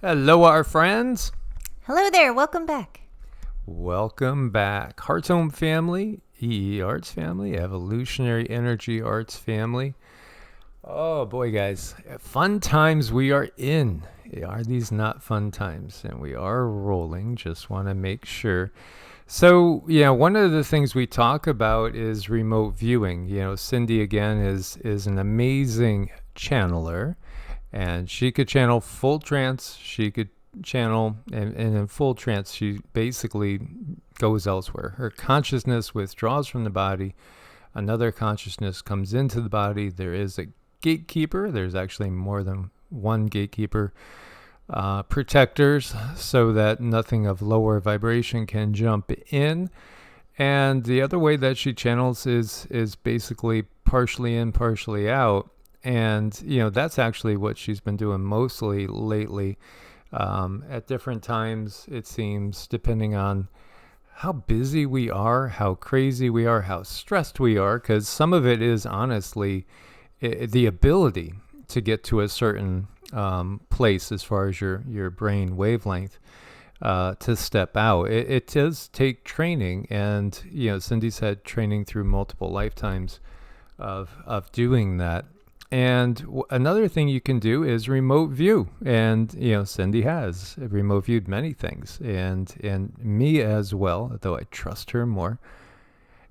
Hello, our friends. Hello there, welcome back. Welcome back. Heart's Home family, EEARTS family, Evolutionary Energy Arts family. Oh boy, guys. Fun times we are in. Are these not fun times? And we are rolling. Just want to make sure. So, one of the things we talk about is remote viewing. Cindy, again, is an amazing channeler. And she could channel full trance. She could channel, and in full trance, she basically goes elsewhere. Her consciousness withdraws from the body. Another consciousness comes into the body. There is a gatekeeper. There's actually more than one gatekeeper. Protectors, so that nothing of lower vibration can jump in. And the other way that she channels is basically partially in, partially out. And, that's actually what she's been doing mostly lately. At different times, it seems, depending on how busy we are, how crazy we are, how stressed we are, because some of it is honestly the ability to get to a certain place as far as your brain wavelength to step out. It does take training, and Cindy's had training through multiple lifetimes of doing that. And another thing you can do is remote view, and Cindy has remote viewed many things, and me as well, though I trust her more.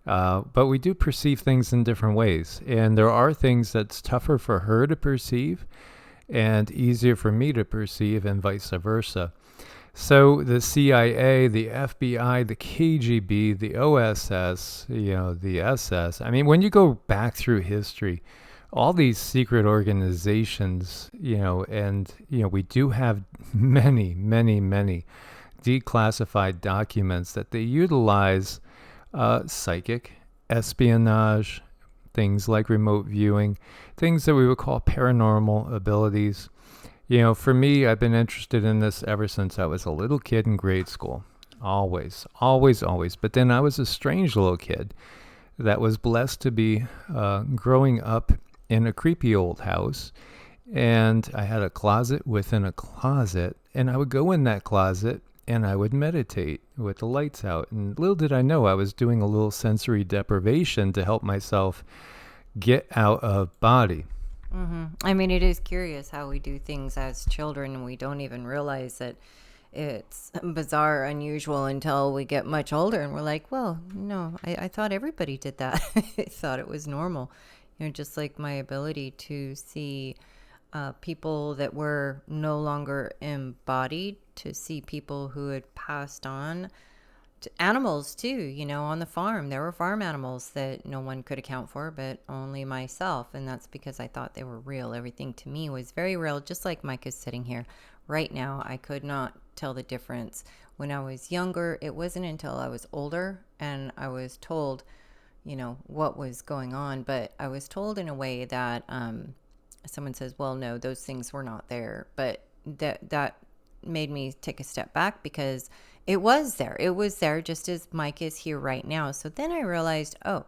But we do perceive things in different ways, and there are things that's tougher for her to perceive and easier for me to perceive, and vice versa. So the CIA, the FBI, the KGB, the OSS, the SS. I mean, when you go back through history, all these secret organizations, and we do have many, many, many declassified documents that they utilize psychic, espionage, things like remote viewing, things that we would call paranormal abilities. For me, I've been interested in this ever since I was a little kid in grade school. Always, always, always. But then I was a strange little kid that was blessed to be growing up in a creepy old house, and I had a closet within a closet, and I would go in that closet and I would meditate with the lights out. And little did I know I was doing a little sensory deprivation to help myself get out of body. I mean, it is curious how we do things as children and we don't even realize that it's bizarre, unusual until we get much older and we're like, well, no, I thought everybody did that. I thought it was normal. Just like my ability to see people that were no longer embodied, to see people who had passed on, to animals too. On the farm, there were farm animals that no one could account for, but only myself. And that's because I thought they were real. Everything to me was very real, just like Mike is sitting here right now. I could not tell the difference. When I was younger, it wasn't until I was older and I was told what was going on, but I was told in a way that someone says, well, no, those things were not there. But that made me take a step back, because it was there. It was there just as Mike is here right now. So then I realized, oh,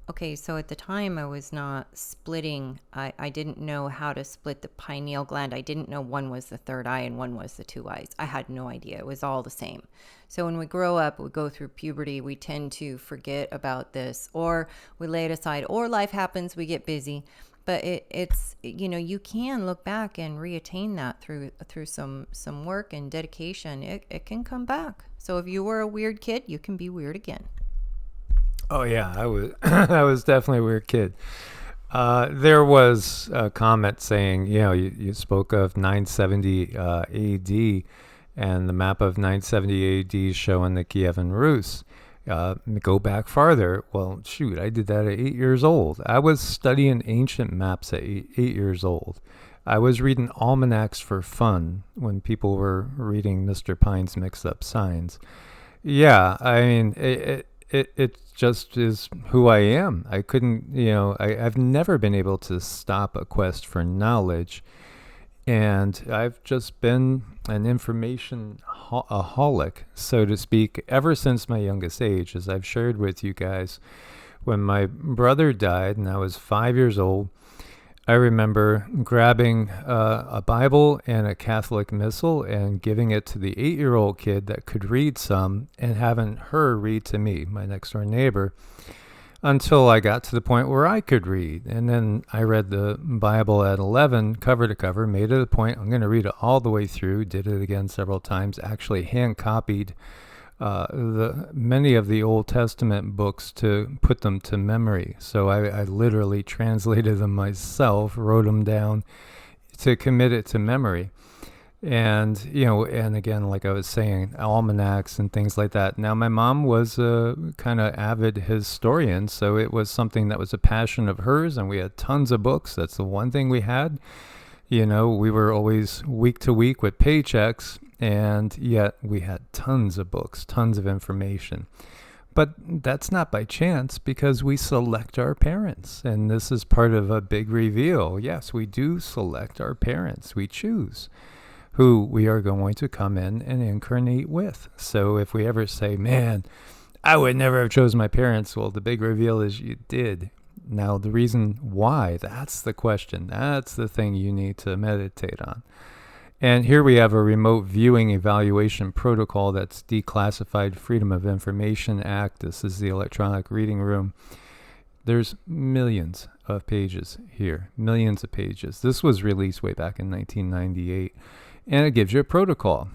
okay, so at the time I was not splitting. I didn't know how to split the pineal gland. I didn't know one was the third eye and one was the two eyes. I had no idea. It was all the same. So when we grow up, we go through puberty, we tend to forget about this, or we lay it aside, or life happens, we get busy. But it's you can look back and reattain that through some work and dedication. It can come back. So if you were a weird kid, you can be weird again. Oh yeah, I was I was definitely a weird kid. There was a comment saying, you spoke of 970 AD, and the map of 970 AD showing the Kievan Rus. Go back farther. Well, shoot, I did that at 8 years old. I was studying ancient maps at 8 years old. I was reading almanacs for fun when people were reading Mr. Pine's Mixed Up Signs. Yeah, I mean, it just is who I am. I couldn't, I've never been able to stop a quest for knowledge. And I've just been an information aholic, so to speak, ever since my youngest age. As I've shared with you guys, when my brother died and I was 5 years old, I remember grabbing a Bible and a Catholic missal and giving it to the 8-year-old kid that could read some and having her read to me, my next door neighbor, until I got to the point where I could read. And then I read the Bible at 11, cover to cover, made it a point. I'm going to read it all the way through, did it again several times, actually hand copied many of the Old Testament books to put them to memory. So I literally translated them myself, wrote them down to commit it to memory. And, and again, like I was saying, almanacs and things like that. Now, my mom was a kind of avid historian, so it was something that was a passion of hers, and we had tons of books. That's the one thing we had. We were always week to week with paychecks, and yet we had tons of books, tons of information. But that's not by chance, because we select our parents, and this is part of a big reveal. Yes, we do select our parents. We choose who we are going to come in and incarnate with. So if we ever say, man, I would never have chosen my parents, well, the big reveal is you did. Now, the reason why, that's the question. That's the thing you need to meditate on. And here we have a remote viewing evaluation protocol that's Declassified Freedom of Information Act. This is the electronic reading room. There's millions of pages here, millions of pages. This was released way back in 1998, and it gives you a protocol.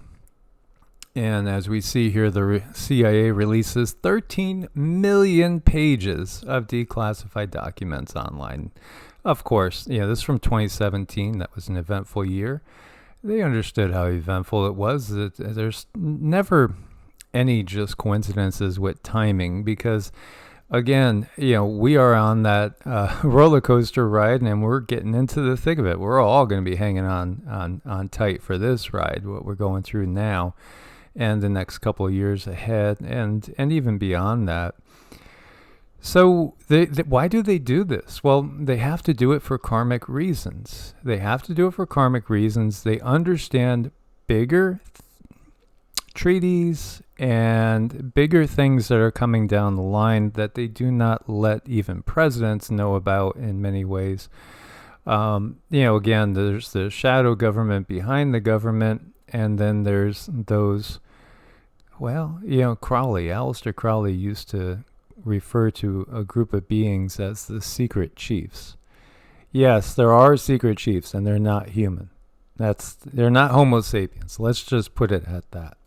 And as we see here, the CIA releases 13 million pages of declassified documents online. Of course, this is from 2017. That was an eventful year. They understood how eventful it was. That there's never any just coincidences with timing, because again, we are on that roller coaster ride, and we're getting into the thick of it. We're all going to be hanging on tight for this ride, what we're going through now, and the next couple of years ahead, and even beyond that. So why do they do this? Well, they have to do it for karmic reasons. They understand bigger treaties and bigger things that are coming down the line that they do not let even presidents know about in many ways. Again, there's the shadow government behind the government, and then there's those, Aleister Crowley used to refer to a group of beings as the secret chiefs. Yes, there are secret chiefs, and they're not human. They're not Homo sapiens. Let's just put it at that.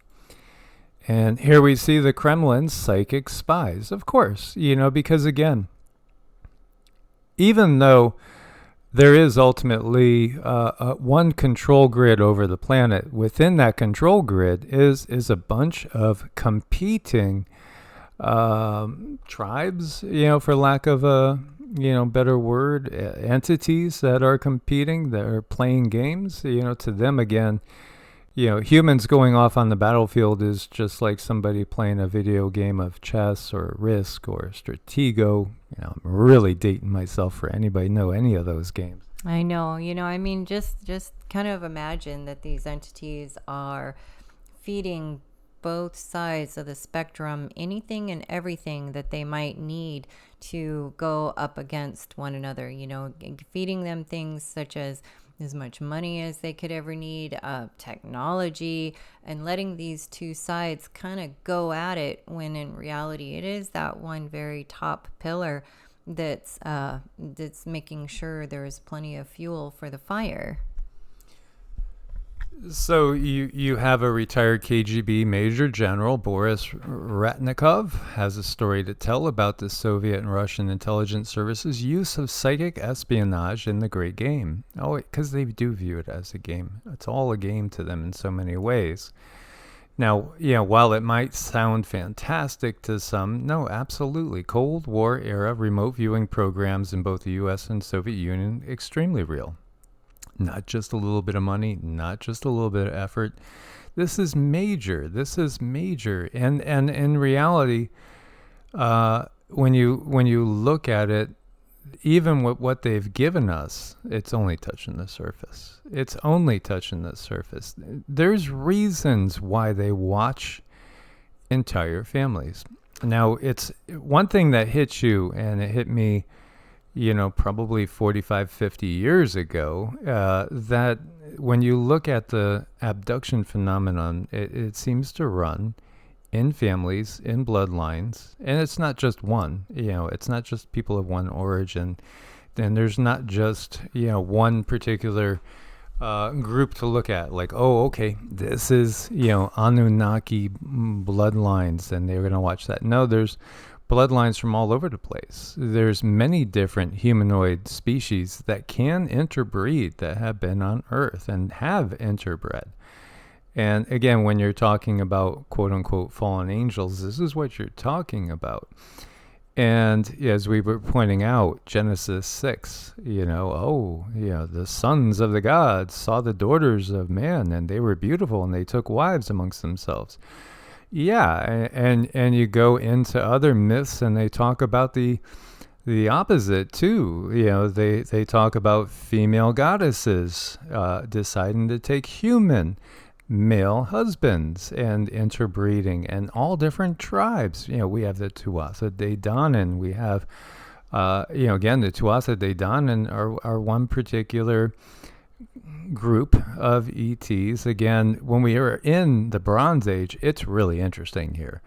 And here we see the Kremlin's psychic spies, of course, because again, even though there is ultimately one control grid over the planet, within that control grid is a bunch of competing tribes, for lack of a better word, entities that are competing, that are playing games. To them, again, humans going off on the battlefield is just like somebody playing a video game of chess or Risk or Stratego. I'm really dating myself for anybody know any of those games. I know, just kind of imagine that these entities are feeding both sides of the spectrum, anything and everything that they might need to go up against one another, feeding them things such as much money as they could ever need, technology, and letting these two sides kind of go at it, when in reality it is that one very top pillar that's making sure there's plenty of fuel for the fire. So you have a retired KGB Major General, Boris Ratnikov, has a story to tell about the Soviet and Russian intelligence services' use of psychic espionage in the Great Game. Oh, because they do view it as a game. It's all a game to them in so many ways. Now, while it might sound fantastic to some, no, absolutely. Cold War era remote viewing programs in both the U.S. and Soviet Union, extremely real. Not just a little bit of money, not just a little bit of effort. This is major. And in reality, when you look at it, even with what they've given us, it's only touching the surface. There's reasons why they watch entire families. Now, it's one thing that hits you, and it hit me, probably 45, 50 years ago, that when you look at the abduction phenomenon, it seems to run in families, in bloodlines, and it's not just one. It's not just people of one origin. And there's not just, one particular group to look at, like, oh, okay, this is, Anunnaki bloodlines, and they're going to watch that. No, there's bloodlines from all over the place. There's many different humanoid species that can interbreed, that have been on Earth and have interbred. And again, when you're talking about quote unquote fallen angels, this is what you're talking about. And as we were pointing out, Genesis 6, the sons of the gods saw the daughters of man, and they were beautiful, and they took wives amongst themselves. Yeah, and you go into other myths, and they talk about the opposite too. They talk about female goddesses deciding to take human male husbands and interbreeding, and all different tribes. We have the Tuatha De Danann. We have, again, the Tuatha De Danann are one particular group of ETs. Again, when we are in the Bronze Age, it's really interesting here.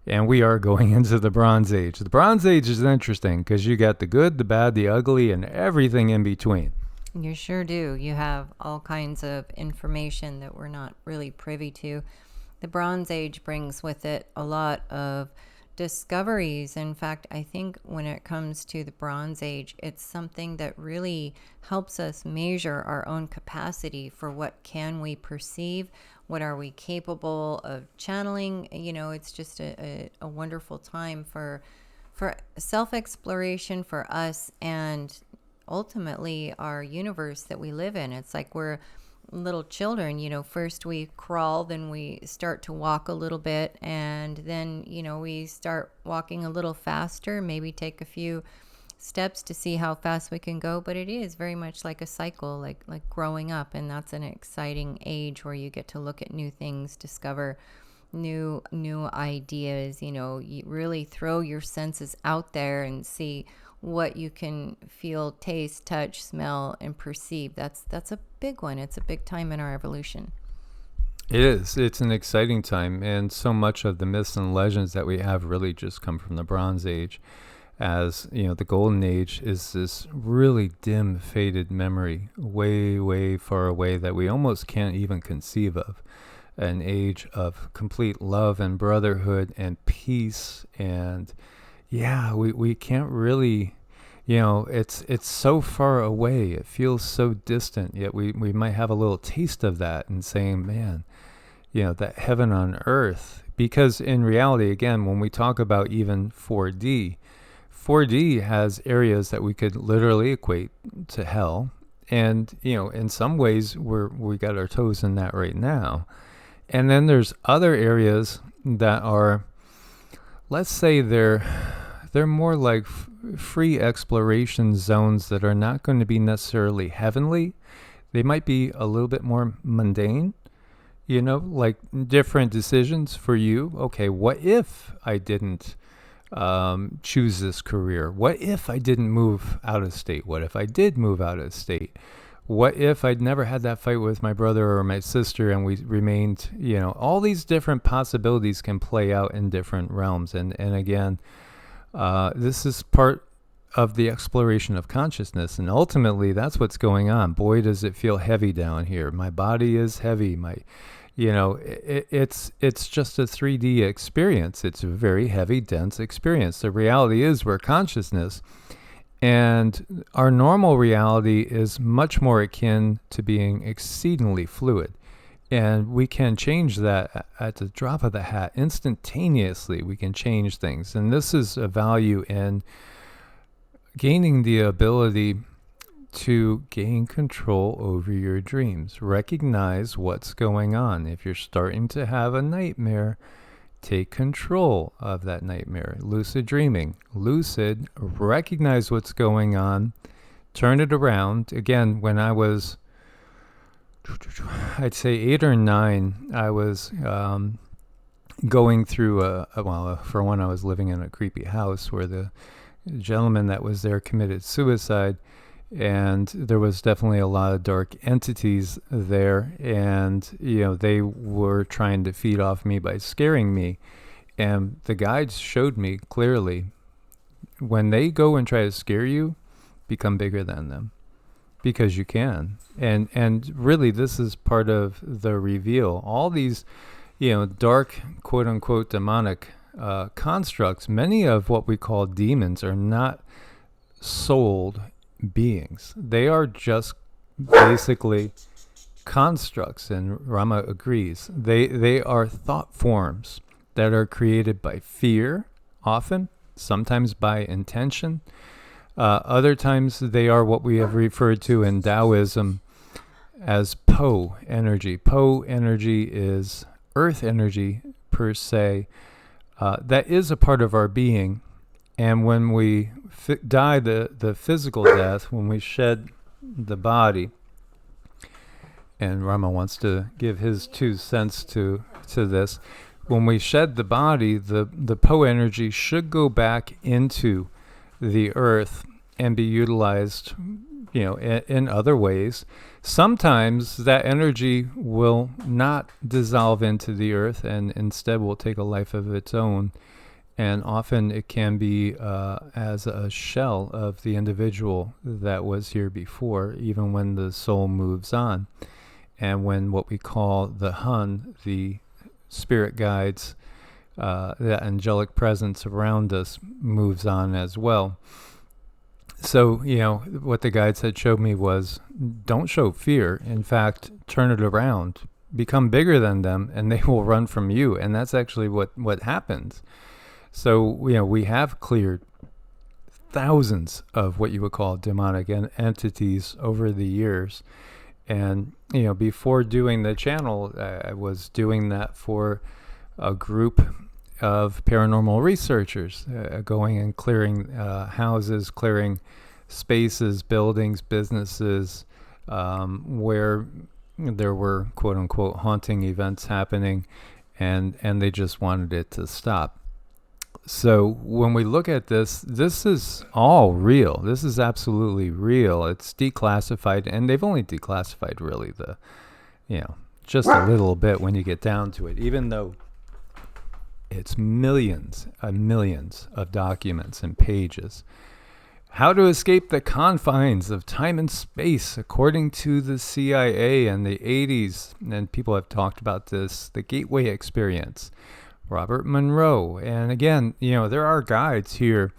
And we are going into the Bronze Age. The Bronze Age is interesting because you got the good, the bad, the ugly, and everything in between. You sure do. You have all kinds of information that we're not really privy to. The Bronze Age brings with it a lot of discoveries. In fact, I think when it comes to the Bronze Age, it's something that really helps us measure our own capacity for what can we perceive, what are we capable of channeling. It's just a wonderful time for self-exploration for us, and ultimately our universe that we live in. It's like we're little children. First we crawl, then we start to walk a little bit, and then we start walking a little faster, maybe take a few steps to see how fast we can go. But it is very much like a cycle, like growing up, and that's an exciting age where you get to look at new things, discover new ideas. You really throw your senses out there and see what you can feel, taste, touch, smell, and perceive. That's a big one. It's a big time in our evolution. It is. It's an exciting time, and so much of the myths and legends that we have really just come from the Bronze Age. As the Golden Age is this really dim, faded memory, way, way far away, that we almost can't even conceive of. An age of complete love and brotherhood and peace, and we can't really, it's so far away. It feels so distant, yet we might have a little taste of that and saying, man, that heaven on earth. Because in reality, again, when we talk about even 4D has areas that we could literally equate to hell. And, in some ways we got our toes in that right now. And then there's other areas that are, let's say they're more like free exploration zones that are not going to be necessarily heavenly. They might be a little bit more mundane, like different decisions for you. Okay, what if I didn't choose this career? What if I didn't move out of state? What if I did move out of state? What if I'd never had that fight with my brother or my sister and we remained, all these different possibilities can play out in different realms. And again, this is part of the exploration of consciousness. And ultimately, that's what's going on. Boy, does it feel heavy down here. My body is heavy. It's just a 3D experience. It's a very heavy, dense experience. The reality is we're consciousness. And our normal reality is much more akin to being exceedingly fluid. And we can change that at the drop of the hat. Instantaneously, we can change things. And this is a value in gaining the ability to gain control over your dreams. Recognize what's going on. If you're starting to have a nightmare, take control of that nightmare. Lucid dreaming. Lucid, recognize what's going on, turn it around. Again, when I was, I'd say 8 or 9, I was going through for one, I was living in a creepy house where the gentleman that was there committed suicide, and there was definitely a lot of dark entities there, and they were trying to feed off me by scaring me. And the guides showed me clearly, when they go and try to scare you, become bigger than them, because you can. And really, this is part of the reveal. All these dark, quote unquote, demonic constructs, many of what we call demons, are not souled beings. They are just basically constructs, and Rama agrees. They are thought forms that are created by fear, often, sometimes by intention. Other times they are what we have referred to in Taoism as Po energy. Po energy is earth energy per se, that is a part of our being. And when we die the physical death, when we shed the body, and Rama wants to give his 2 cents to this, when we shed the body, the Po energy should go back into the earth and be utilized in other ways. Sometimes that energy will not dissolve into the earth and instead will take a life of its own. And often it can be as a shell of the individual that was here before, even when the soul moves on. And when what we call the Hun, the spirit guides, the angelic presence around us, moves on as well. So, what the guides had showed me was, don't show fear. In fact, turn it around. Become bigger than them, and they will run from you. And that's actually what happens. So, we have cleared thousands of what you would call demonic entities over the years. And, before doing the channel, I was doing that for a group of paranormal researchers, going and clearing houses, clearing spaces, buildings, businesses, where there were quote unquote haunting events happening, and they just wanted it to stop. So when we look at this is all real. This is absolutely real. It's declassified, and they've only declassified really just a little bit when you get down to it, even though it's millions and millions of documents and pages. How to escape the confines of time and space, according to the CIA in the 80s. And people have talked about this, the Gateway Experience, Robert Monroe. And again, there are guides here.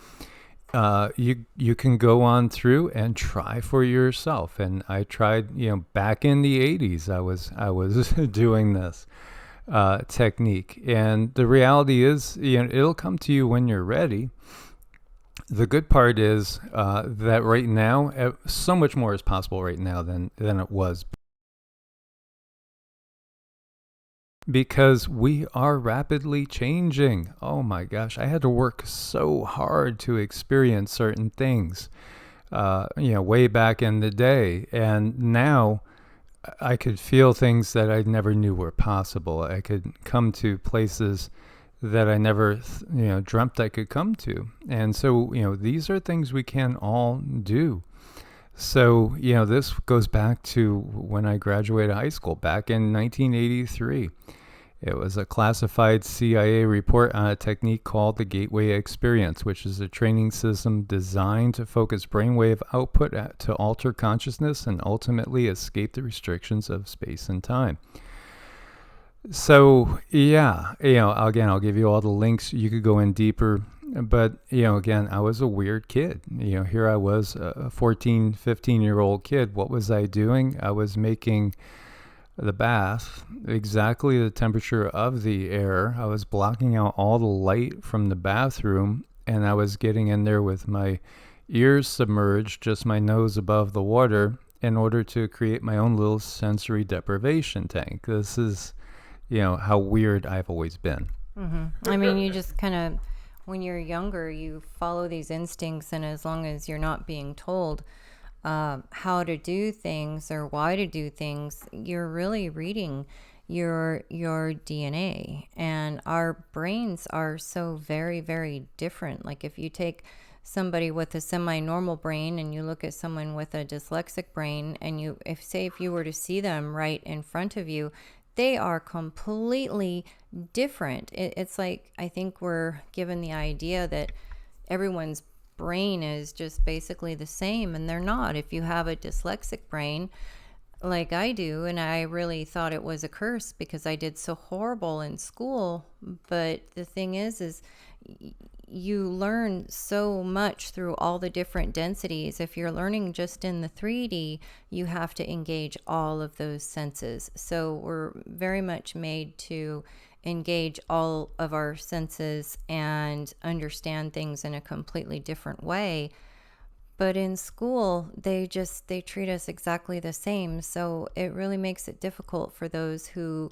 You can go on through and try for yourself. And I tried, back in the 80s, I was doing this technique. And the reality is, it'll come to you when you're ready. The good part is that right now, so much more is possible right now than it was. Because we are rapidly changing. Oh my gosh, I had to work so hard to experience certain things, way back in the day. And now I could feel things that I never knew were possible. I could come to places that I never, dreamt I could come to. And so, these are things we can all do. So, this goes back to when I graduated high school back in 1983. It was a classified CIA report on a technique called the Gateway Experience, which is a training system designed to focus brainwave output to alter consciousness and ultimately escape the restrictions of space and time. So, yeah, again, I'll give you all the links. You could go in deeper. But, again, I was a weird kid. Here I was, a 14, 15-year-old kid. What was I doing? I was making the bath exactly the temperature of the air. I was blocking out all the light from the bathroom, and I was getting in there with my ears submerged, just my nose above the water, in order to create my own little sensory deprivation tank. This is, how weird I've always been. Mm-hmm. I mean, you just kind of, when you're younger, you follow these instincts, and as long as you're not being told how to do things or why to do things, you're really reading your DNA. And our brains are so very, very different. Like if you take somebody with a semi-normal brain and you look at someone with a dyslexic brain, and if you were to see them right in front of you, they are completely different. It's like, I think we're given the idea that everyone's brain is just basically the same, and they're not. If you have a dyslexic brain like I do, and I really thought it was a curse because I did so horrible in school, but the thing is you learn so much through all the different densities. If you're learning just in the 3D, you have to engage all of those senses. So we're very much made to engage all of our senses and understand things in a completely different way. But in school, they treat us exactly the same. So it really makes it difficult for those who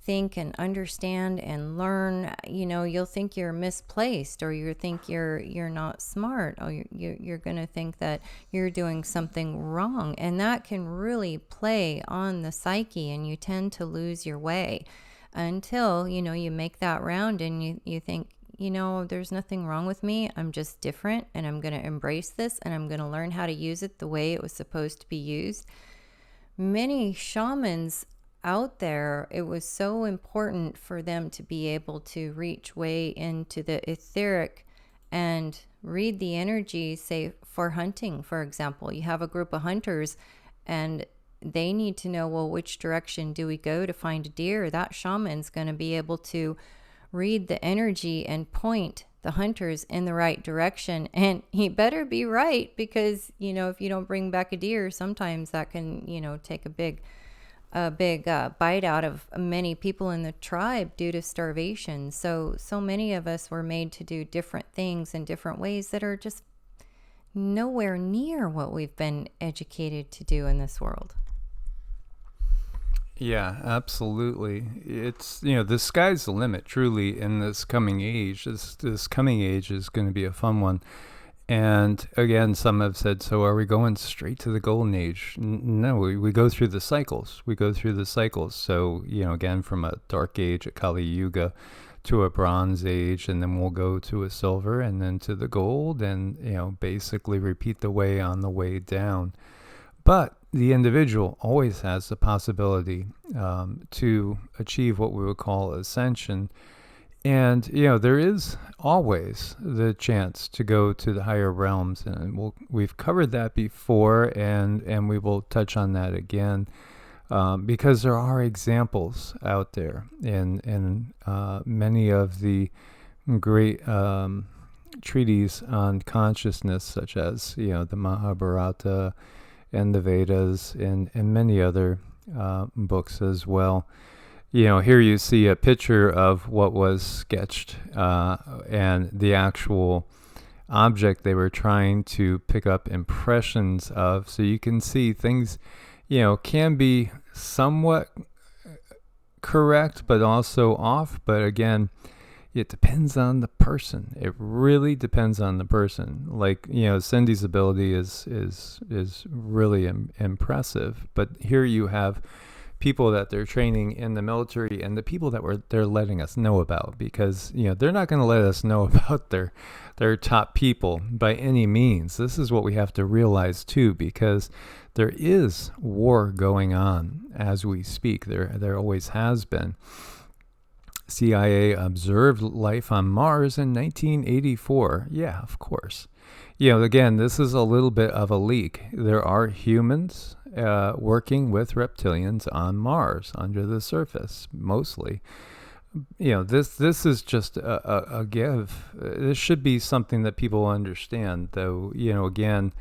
think and understand and learn. You'll think you're misplaced, or you think you're not smart, or you're going to think that you're doing something wrong. And that can really play on the psyche, and you tend to lose your way until, you make that round and you think, there's nothing wrong with me. I'm just different, and I'm going to embrace this, and I'm going to learn how to use it the way it was supposed to be used. Many shamans out there, it was so important for them to be able to reach way into the etheric and read the energy, say for hunting, for example. You have a group of hunters and they need to know, well, which direction do we go to find a deer? That shaman's going to be able to read the energy and point the hunters in the right direction. And he better be right, because, if you don't bring back a deer, sometimes that can, take a big bite out of many people in the tribe due to starvation. So many of us were made to do different things in different ways that are just nowhere near what we've been educated to do in this world. Yeah, absolutely. It's, the sky's the limit, truly, in this coming age. This coming age is going to be a fun one. And again, some have said, so are we going straight to the golden age? No, we go through the cycles. So, again, from a dark age, a Kali Yuga, to a bronze age, and then we'll go to a silver, and then to the gold, and, basically repeat the way on the way down. But the individual always has the possibility to achieve what we would call ascension. And, there is always the chance to go to the higher realms. And we've covered that before, and we will touch on that again, because there are examples out there in many of the great treaties on consciousness, such as, the Mahabharata and the Vedas, and many other books as well. Here you see a picture of what was sketched and the actual object they were trying to pick up impressions of. So you can see things, can be somewhat correct, but also off. But again, it depends on the person. It really depends on the person. Like, Cindy's ability is really impressive. But here you have people that they're training in the military, and the people that they're letting us know about, because they're not going to let us know about their top people by any means. This is what we have to realize too, because there is war going on as we speak. There always has been. CIA observed life on Mars in 1984. Yeah, of course. Again, this is a little bit of a leak. There are humans working with reptilians on Mars under the surface, mostly. This is just a give. This should be something that people understand, though. Again,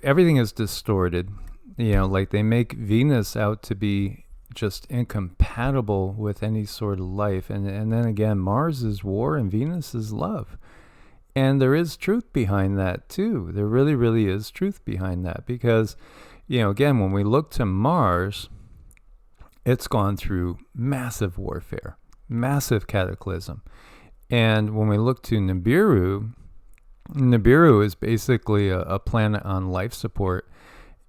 everything is distorted. Like they make Venus out to be just incompatible with any sort of life, and then again, Mars is war and Venus is love. And there is truth behind that too. There really, really is truth behind that, because again, when we look to Mars, it's gone through massive warfare, massive cataclysm. And when we look to Nibiru is basically a planet on life support.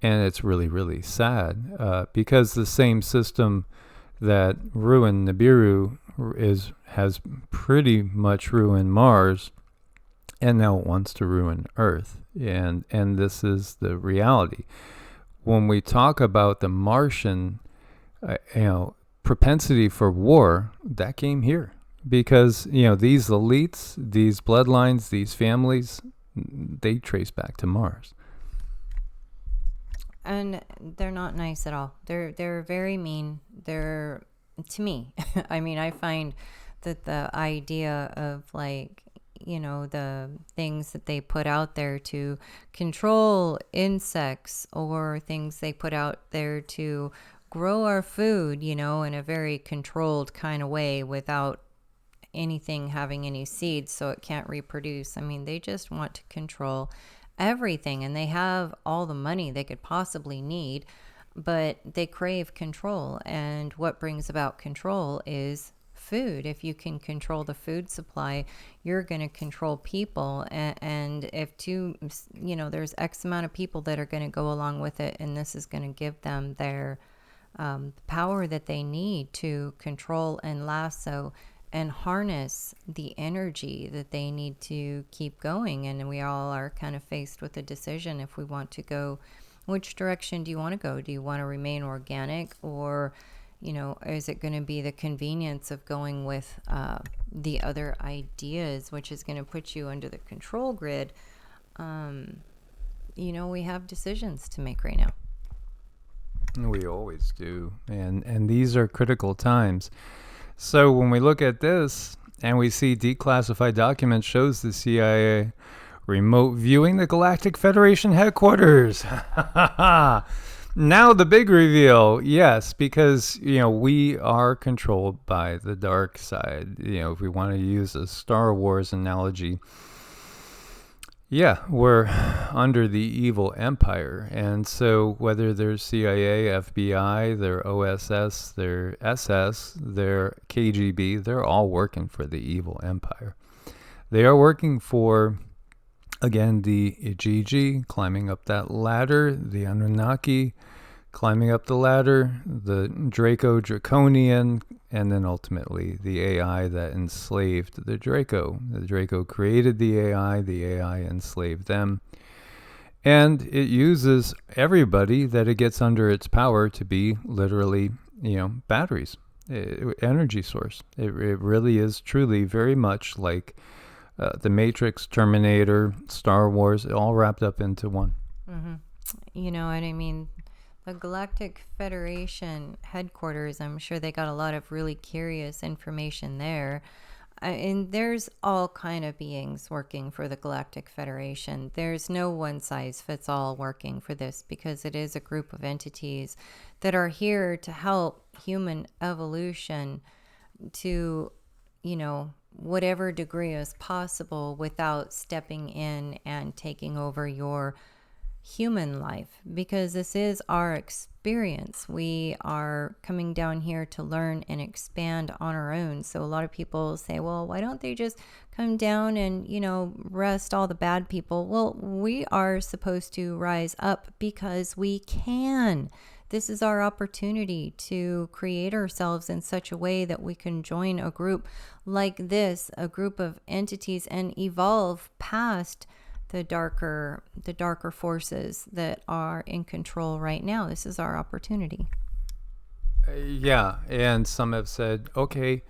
And it's really, really sad because the same system that ruined Nibiru has pretty much ruined Mars. and now it wants to ruin Earth. And this is the reality. When we talk about the Martian, propensity for war, that came here because these elites, these bloodlines, these families, they trace back to Mars. And they're not nice at all. They're very mean. They're, to me, I mean, I find that the idea of the things that they put out there to control insects, or things they put out there to grow our food, in a very controlled kind of way without anything having any seeds so it can't reproduce. I mean, they just want to control everything, and they have all the money they could possibly need, but they crave control. And what brings about control is food. If you can control the food supply, you're going to control people. And if there's X amount of people that are going to go along with it, and this is going to give them their power that they need to control and lasso and harness the energy that they need to keep going. And we all are kind of faced with a decision if we want to go, which direction do you want to go? Do you want to remain organic, or is it going to be the convenience of going with the other ideas, which is going to put you under the control grid? We have decisions to make right now. We always do. And these are critical times. So when we look at this and we see declassified documents shows the CIA remote viewing the Galactic Federation headquarters. Now the big reveal, yes, because, we are controlled by the dark side. If we want to use a Star Wars analogy, yeah, we're under the evil empire. And so whether they're CIA, FBI, they're OSS, they're SS, they're KGB, they're all working for the evil empire. They are working for, again, the Ijiji, climbing up that ladder, the Anunnaki, climbing up the ladder, the Draco Draconian, and then ultimately the AI that enslaved the Draco. The Draco created the AI enslaved them. And it uses everybody that it gets under its power to be literally, batteries, energy source. It really is truly very much like the Matrix, Terminator, Star Wars, all wrapped up into one. Mm-hmm. You know what I mean? The Galactic Federation headquarters, I'm sure they got a lot of really curious information there. And there's all kind of beings working for the Galactic Federation. There's no one size fits all working for this, because it is a group of entities that are here to help human evolution to, whatever degree is possible without stepping in and taking over your human life, because this is our experience. We are coming down here to learn and expand on our own. So a lot of people say, well, why don't they just come down and, rest all the bad people? Well, we are supposed to rise up because we can. This is our opportunity to create ourselves in such a way that we can join a group like this, a group of entities, and evolve past the darker forces that are in control right now. This is our opportunity. Yeah, and some have said, okay,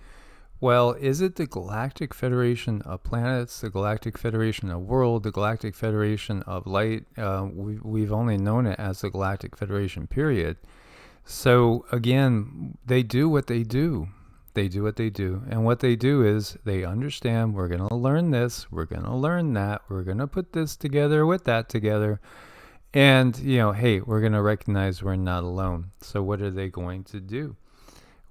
well, is it the Galactic Federation of planets, the Galactic Federation of world, the Galactic Federation of light? We've only known it as the Galactic Federation, period. So again, they do what they do. They do what they do. And what they do is they understand, we're going to learn this, we're going to learn that, we're going to put this together with that together. And, hey, we're going to recognize we're not alone. So what are they going to do?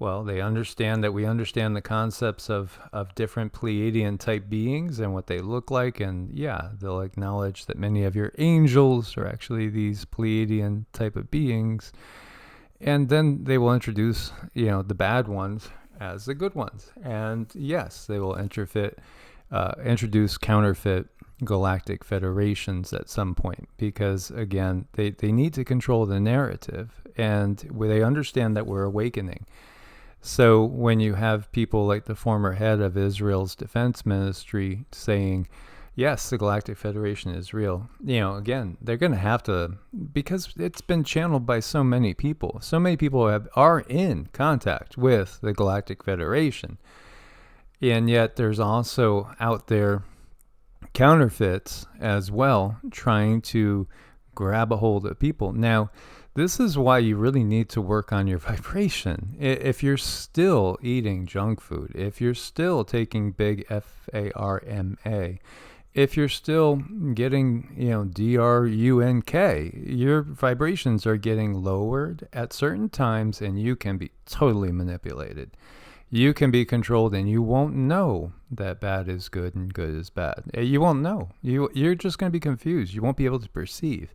Well, they understand that we understand the concepts of different Pleiadian type beings and what they look like. And yeah, they'll acknowledge that many of your angels are actually these Pleiadian type of beings. And then they will introduce, the bad ones as the good ones. And yes, they will introduce counterfeit galactic federations at some point, because again, they need to control the narrative, and they understand that we're awakening. So when you have people like the former head of Israel's defense ministry saying, yes, the Galactic Federation is real. Again, they're going to have to, because it's been channeled by so many people. So many people are in contact with the Galactic Federation. And yet there's also out there counterfeits as well, trying to grab a hold of people. Now, this is why you really need to work on your vibration. If you're still eating junk food, if you're still taking big FARMA, if you're still getting, DRUNK, your vibrations are getting lowered at certain times, and you can be totally manipulated. You can be controlled, and you won't know that bad is good and good is bad. You won't know. You're just going to be confused. You won't be able to perceive.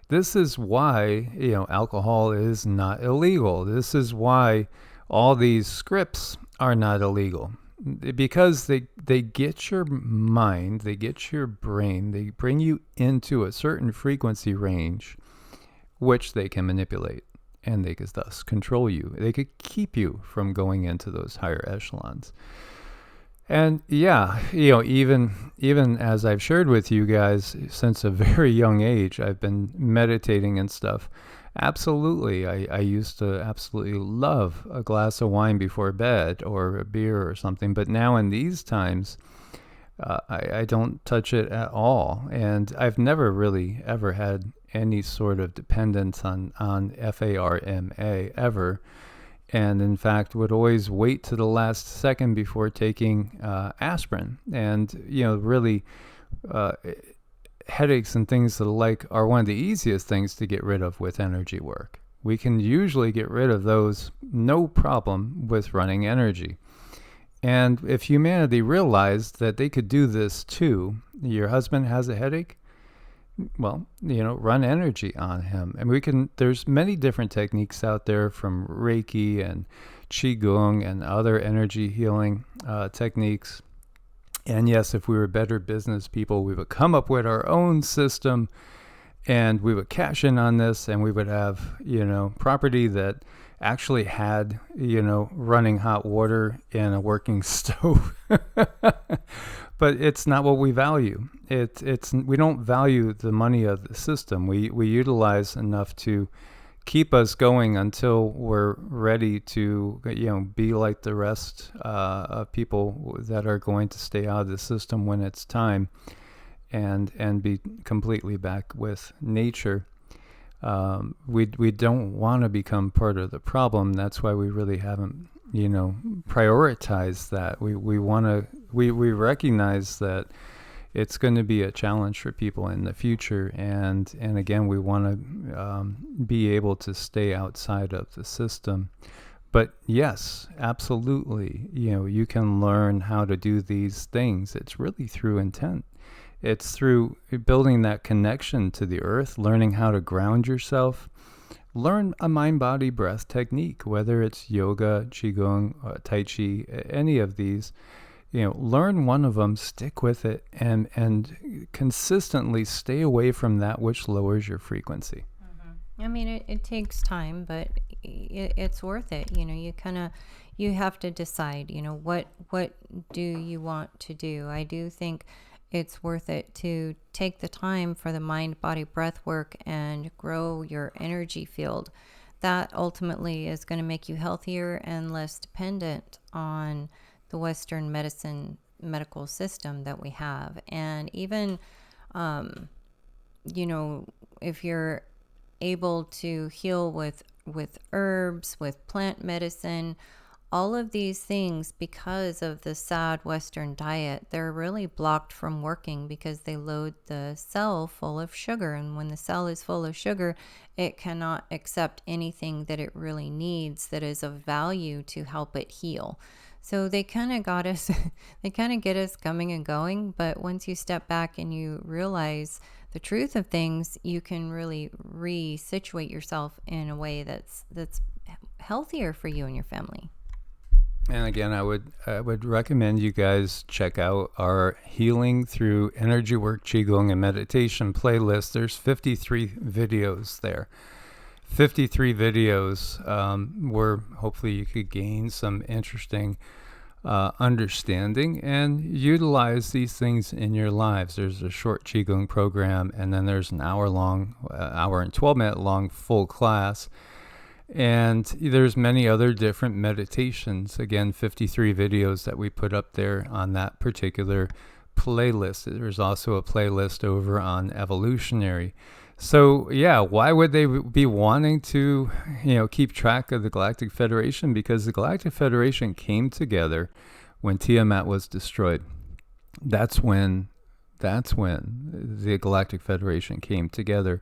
This is why, alcohol is not illegal. This is why all these scripts are not illegal. Because they get your mind, they get your brain, they bring you into a certain frequency range, which they can manipulate, and they could thus control you. They could keep you from going into those higher echelons. And yeah, even as I've shared with you guys, since a very young age, I've been meditating and stuff. Absolutely. I used to absolutely love a glass of wine before bed, or a beer or something. But now in these times, I don't touch it at all. And I've never really ever had any sort of dependence on FARMA ever. And in fact, would always wait to the last second before taking aspirin. And, really, headaches and things of the like are one of the easiest things to get rid of with energy work. We can usually get rid of those no problem with running energy. And if humanity realized that they could do this too, your husband has a headache, well, run energy on him. And there's many different techniques out there, from Reiki and Qigong and other energy healing techniques. And yes, if we were better business people, we would come up with our own system, and we would cash in on this, and we would have, property that actually had, running hot water and a working stove. But it's not what we value. We don't value the money of the system. We utilize enough to keep us going until we're ready to, be like the rest of people that are going to stay out of the system when it's time, and be completely back with nature. We don't want to become part of the problem. That's why we really haven't, prioritized that. We recognize that it's going to be a challenge for people in the future, and again, we want to be able to stay outside of the system. But yes, absolutely, you can learn how to do these things. It's really through intent. It's through building that connection to the earth, learning how to ground yourself. Learn a mind-body breath technique, whether it's yoga, qigong, tai chi, any of these. Learn one of them, stick with it, and consistently stay away from that which lowers your frequency. I mean, it takes time, but it's worth it. You have to decide, what do you want to do? I do think it's worth it to take the time for the mind, body, breath work and grow your energy field. That ultimately is going to make you healthier and less dependent on the Western medical system that we have. And even, if you're able to heal with herbs, with plant medicine, all of these things, because of the sad Western diet, they're really blocked from working because they load the cell full of sugar. And when the cell is full of sugar, it cannot accept anything that it really needs that is of value to help it heal. So they kind of got us, they kind of get us coming and going. But once you step back and you realize the truth of things, you can really re-situate yourself in a way that's healthier for you and your family. And again, I would recommend you guys check out our Healing Through Energy Work, Qigong, and Meditation playlist. There's 53 videos there. 53 videos where hopefully you could gain some interesting understanding and utilize these things in your lives. There's a short Qigong program, and then there's an hour and 12-minute long full class. And there's many other different meditations. Again, 53 videos that we put up there on that particular playlist. There's also a playlist over on Evolutionary. So yeah, why would they be wanting to, keep track of the Galactic Federation? Because the Galactic Federation came together when Tiamat was destroyed. That's when the Galactic Federation came together.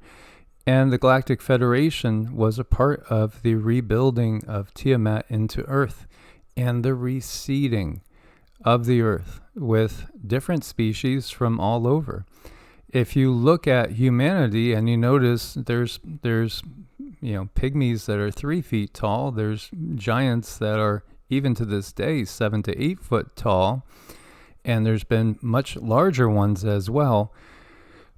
And the Galactic Federation was a part of the rebuilding of Tiamat into Earth and the reseeding of the Earth with different species from all over. If you look at humanity and you notice there's pygmies that are 3 feet tall, there's giants that are even to this day 7 to 8 foot tall, and there's been much larger ones as well.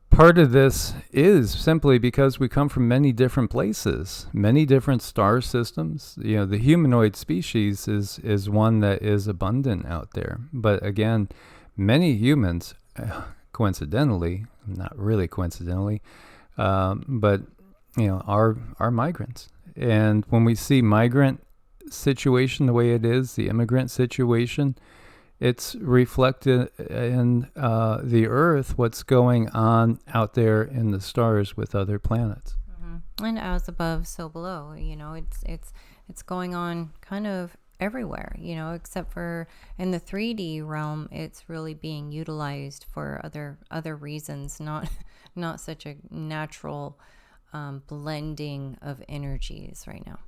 Part of this is simply because we come from many different places, many different star systems. The humanoid species is one that is abundant out there. But again, many humans, coincidentally, not really coincidentally, but are migrants. And when we see migrant situation the way it is, the immigrant situation, it's reflected in the Earth, what's going on out there in the stars with other planets. Mm-hmm. And as above, so below. It's going on kind of everywhere. Except for in the 3D realm, it's really being utilized for other reasons, not such a natural blending of energies right now.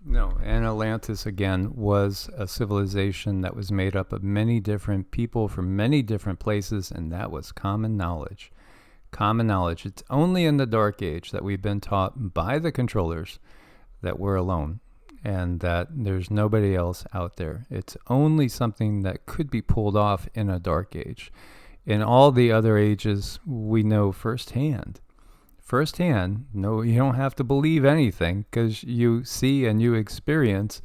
No, and Atlantis, again, was a civilization that was made up of many different people from many different places, and that was common knowledge. Common knowledge. It's only in the Dark Age that we've been taught by the controllers that we're alone and that there's nobody else out there. It's only something that could be pulled off in a Dark Age. In all the other ages, we know firsthand. No, you don't have to believe anything because you see and you experience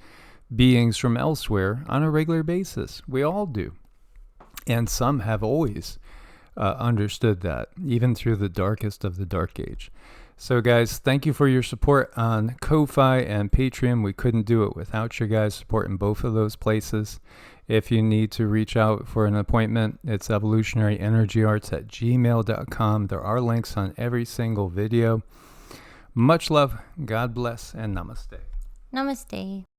beings from elsewhere on a regular basis. We all do. And some have always understood that, even through the darkest of the Dark Age. So guys, thank you for your support on Ko-Fi and Patreon. We couldn't do it without your guys' support in both of those places. If you need to reach out for an appointment, it's evolutionaryenergyarts@gmail.com. There are links on every single video. Much love, God bless, and namaste. Namaste.